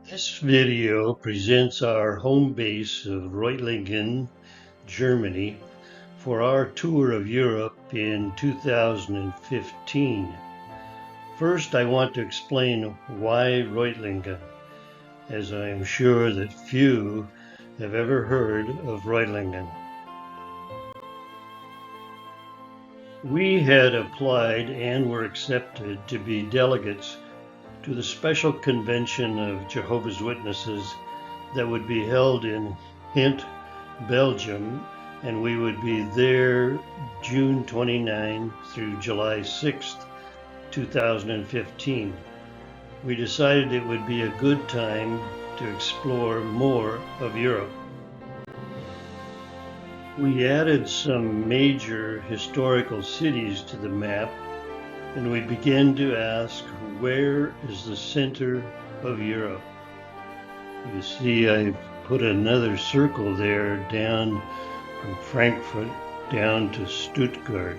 This video presents our home base of Reutlingen, Germany, for our tour of Europe in 2015. First, I want to explain why Reutlingen, as I am sure that few have ever heard of Reutlingen. We had applied and were accepted to be delegates to the special convention of Jehovah's Witnesses that would be held in Ghent, Belgium, and we would be there June 29 through July 6, 2015. We decided it would be a good time to explore more of Europe. We added some major historical cities to the map, and we began to ask, where is the center of Europe? You see, I've put another circle there down from Frankfurt down to Stuttgart.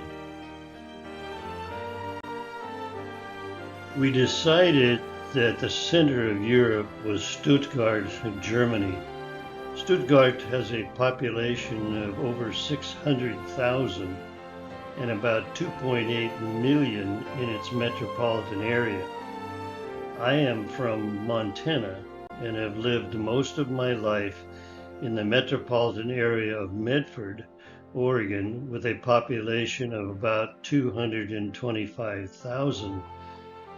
We decided that the center of Europe was Stuttgart, Germany. Stuttgart has a population of over 600,000 and about 2.8 million in its metropolitan area. I am from Montana and have lived most of my life in the metropolitan area of Medford, Oregon, with a population of about 225,000.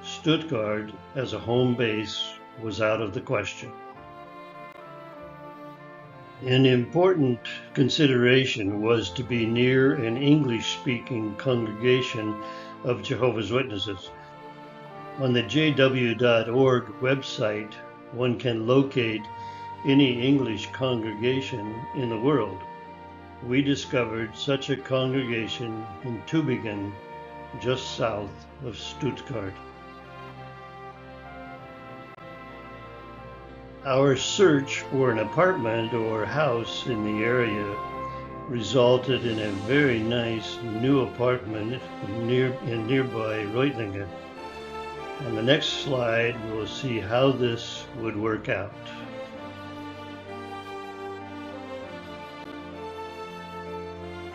Stuttgart as a home base was out of the question. An important consideration was to be near an English-speaking congregation of Jehovah's Witnesses. On the jw.org website, one can locate any English congregation in the world. We discovered such a congregation in Tübingen, just south of Stuttgart. Our search for an apartment or house in the area resulted in a very nice new apartment in nearby Reutlingen. On the next slide, we'll see how this would work out.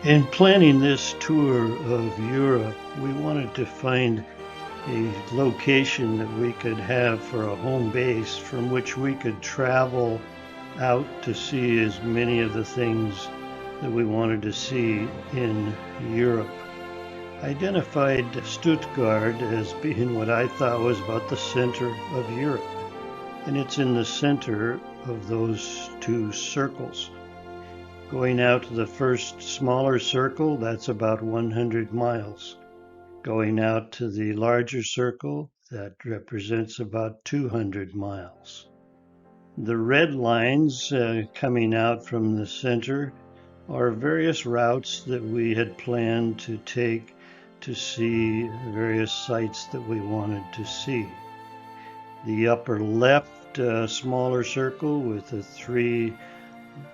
In planning this tour of Europe, we wanted to find a location that we could have for a home base from which we could travel out to see as many of the things that we wanted to see in Europe. I identified Stuttgart as being what I thought was about the center of Europe, and it's in the center of those two circles. Going out to the first smaller circle, that's about 100 miles. Going out to the larger circle, that represents about 200 miles. The red lines coming out from the center are various routes that we had planned to take to see various sites that we wanted to see. The upper left smaller circle with the three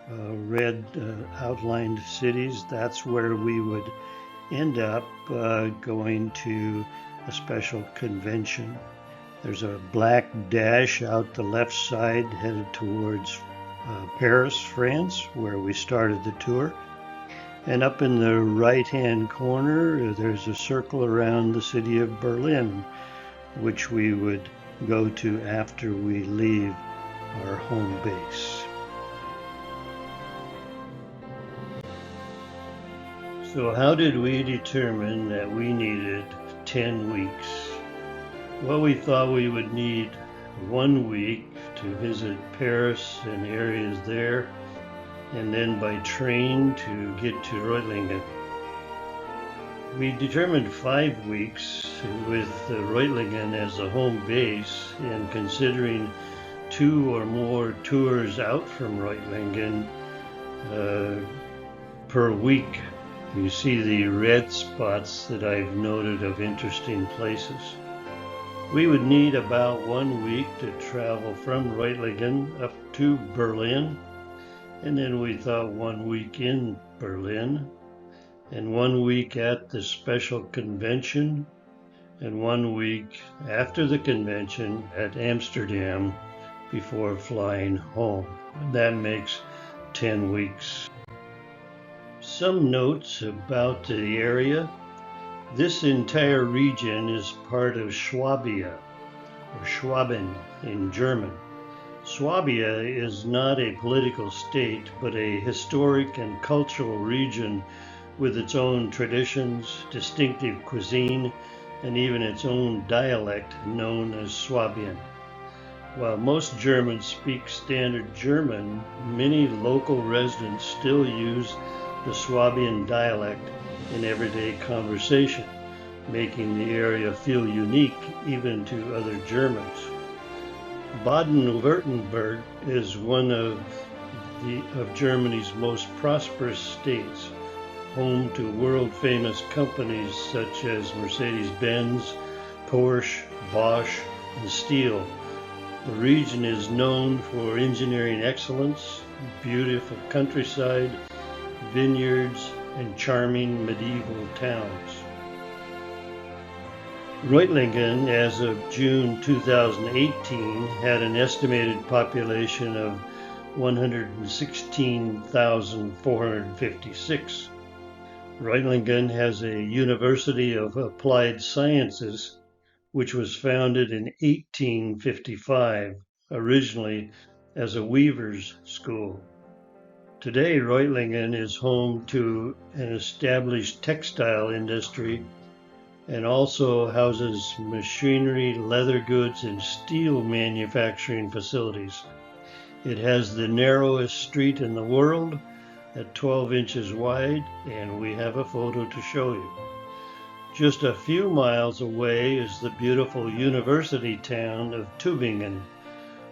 red outlined cities, that's where we would end up going to a special convention. There's a black dash out the left side headed towards Paris, France, where we started the tour. And up in the right-hand corner, there's a circle around the city of Berlin, which we would go to after we leave our home base. So how did we determine that we needed 10 weeks? Well, we thought we would need 1 week to visit Paris and areas there, and then by train to get to Reutlingen. We determined 5 weeks with Reutlingen as a home base, and considering 2 or more tours out from Reutlingen per week. You see the red spots that I've noted of interesting places. We would need about 1 week to travel from Reutlingen up to Berlin, and then we thought 1 week in Berlin, and 1 week at the special convention, and 1 week after the convention at Amsterdam before flying home. That makes 10 weeks. Some notes about the area. This entire region is part of Swabia, or Schwaben in German. Swabia is not a political state, but a historic and cultural region with its own traditions, distinctive cuisine, and even its own dialect known as Swabian. While most Germans speak standard German, many local residents still use the Swabian dialect in everyday conversation, making the area feel unique even to other Germans. Baden-Württemberg is one of Germany's most prosperous states, home to world-famous companies such as Mercedes-Benz, Porsche, Bosch, and Steel. The region is known for engineering excellence, beautiful countryside, vineyards, and charming medieval towns. Reutlingen, as of June 2018, had an estimated population of 116,456. Reutlingen has a University of Applied Sciences, which was founded in 1855, originally as a weaver's school. Today, Reutlingen is home to an established textile industry and also houses machinery, leather goods, and steel manufacturing facilities. It has the narrowest street in the world at 12 inches wide, and we have a photo to show you. Just a few miles away is the beautiful university town of Tübingen,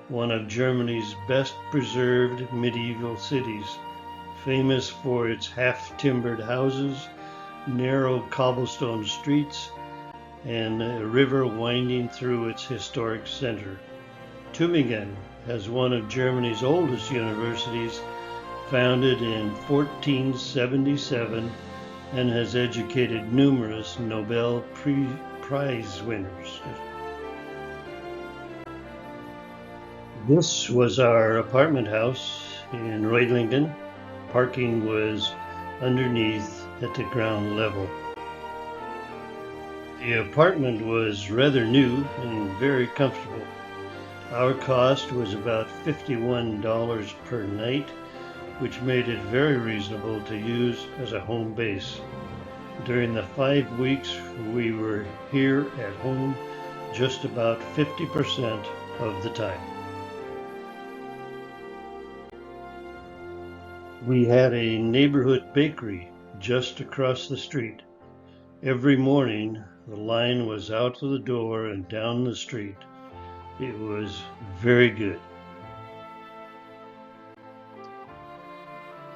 one of Germany's best preserved medieval cities, famous for its half-timbered houses, narrow cobblestone streets, and a river winding through its historic center. Tübingen has one of Germany's oldest universities, founded in 1477, and has educated numerous Nobel Prize winners. This was our apartment house in Reutlingen. Parking was underneath at the ground level. The apartment was rather new and very comfortable. Our cost was about $51 per night, which made it very reasonable to use as a home base. During the 5 weeks we were here at home, just about 50% of the time. We had a neighborhood bakery just across the street. Every morning, the line was out to the door and down the street. It was very good.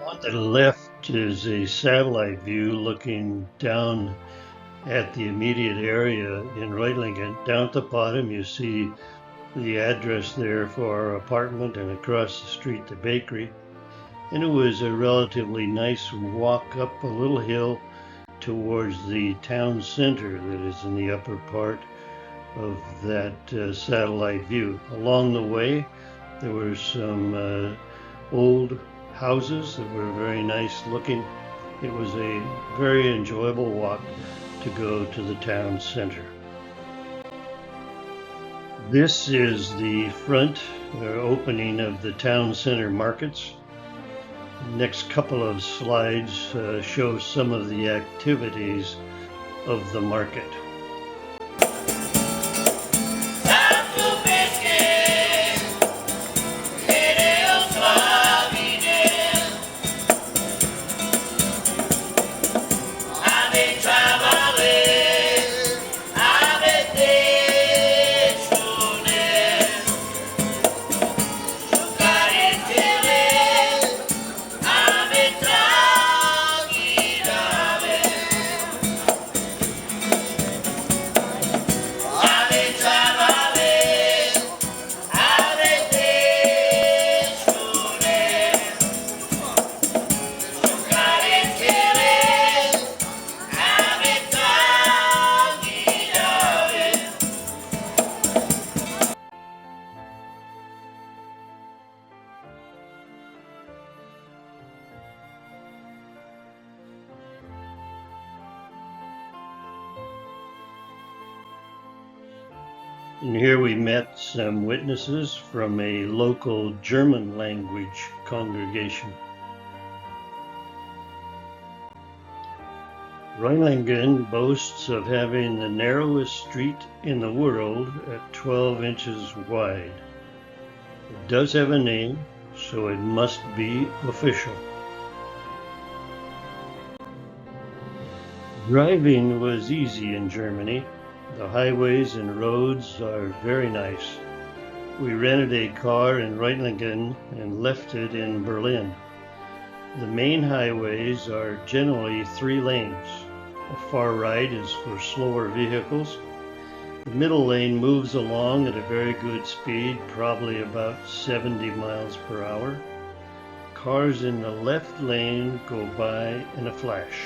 On the left is a satellite view looking down at the immediate area in Reutlingen. Down at the bottom, you see the address there for our apartment, and across the street, the bakery. And it was a relatively nice walk up a little hill towards the town center that is in the upper part of that satellite view. Along the way, there were some old houses that were very nice looking. It was a very enjoyable walk to go to the town center. This is the front opening of the town center markets. Next couple of slides show some of the activities of the market. And here we met some witnesses from a local German language congregation. Reutlingen boasts of having the narrowest street in the world at 12 inches wide. It does have a name, so it must be official. Driving was easy in Germany. The highways and roads are very nice. We rented a car in Reutlingen and left it in Berlin. The main highways are generally 3 lanes. The far right is for slower vehicles. The middle lane moves along at a very good speed, probably about 70 miles per hour. Cars in the left lane go by in a flash.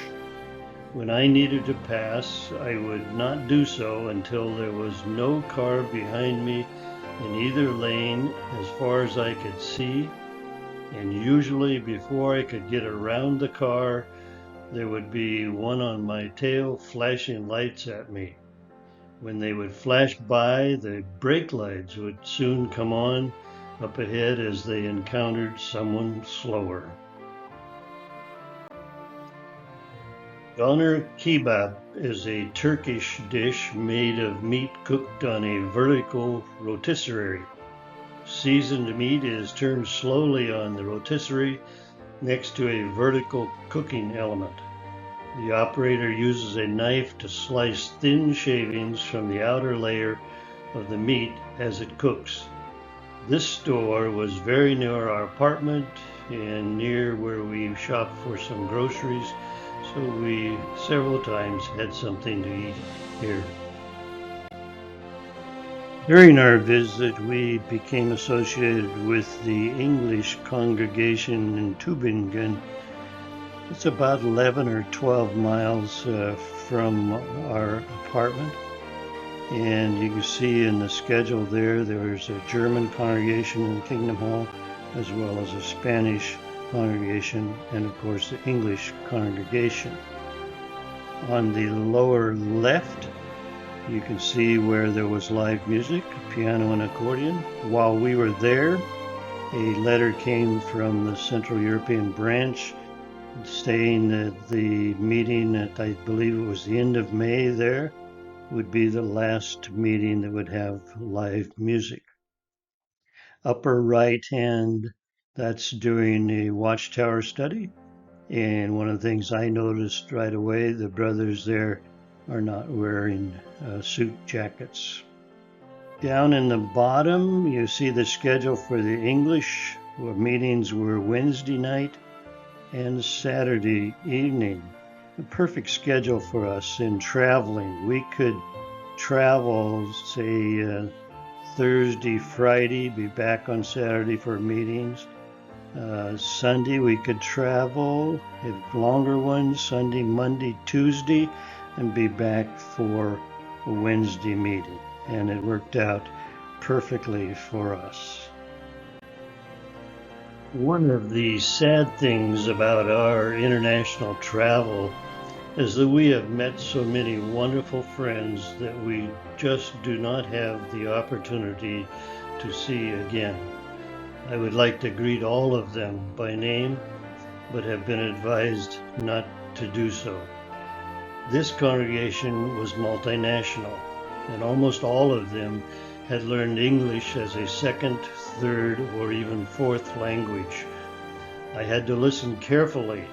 When I needed to pass, I would not do so until there was no car behind me in either lane as far as I could see, and usually before I could get around the car, there would be one on my tail flashing lights at me. When they would flash by, the brake lights would soon come on up ahead as they encountered someone slower. Doner kebab is a Turkish dish made of meat cooked on a vertical rotisserie. Seasoned meat is turned slowly on the rotisserie next to a vertical cooking element. The operator uses a knife to slice thin shavings from the outer layer of the meat as it cooks. This store was very near our apartment and near where we shopped for some groceries, so we several times had something to eat here. During our visit, we became associated with the English congregation in Tübingen. It's about 11 or 12 miles from our apartment. And you can see in the schedule there's a German congregation in Kingdom Hall, as well as a Spanish congregation, and of course the English congregation. On the lower left, you can see where there was live music, piano and accordion. While we were there, a letter came from the Central European branch saying that the meeting at, I believe it was the end of May there, would be the last meeting that would have live music. Upper right hand, that's during a watchtower study. And one of the things I noticed right away, the brothers there are not wearing suit jackets. Down in the bottom, you see the schedule for the English. Meetings were Wednesday night and Saturday evening. A perfect schedule for us in traveling. We could travel, say, Thursday, Friday, be back on Saturday for meetings. Sunday we could travel, have longer ones, Sunday, Monday, Tuesday, and be back for a Wednesday meeting. And it worked out perfectly for us. One of the sad things about our international travel is that we have met so many wonderful friends that we just do not have the opportunity to see again. I would like to greet all of them by name, but have been advised not to do so. This congregation was multinational, and almost all of them had learned English as a second, third, or even fourth language. I had to listen carefully,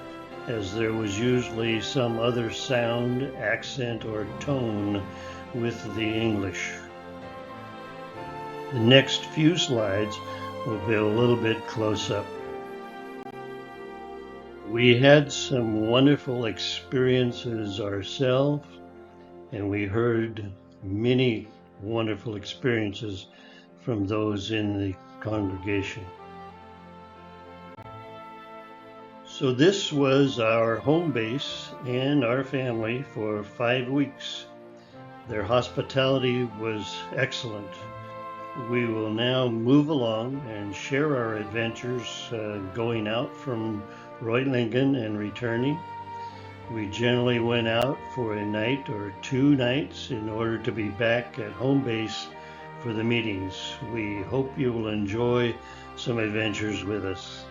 as there was usually some other sound, accent, or tone with the English. The next few slides will be a little bit close up. We had some wonderful experiences ourselves, and we heard many wonderful experiences from those in the congregation. So this was our home base and our family for 5 weeks. Their hospitality was excellent. We will now move along and share our adventures going out from Reutlingen and returning. We generally went out for a night or 2 nights in order to be back at home base for the meetings. We hope you will enjoy some adventures with us.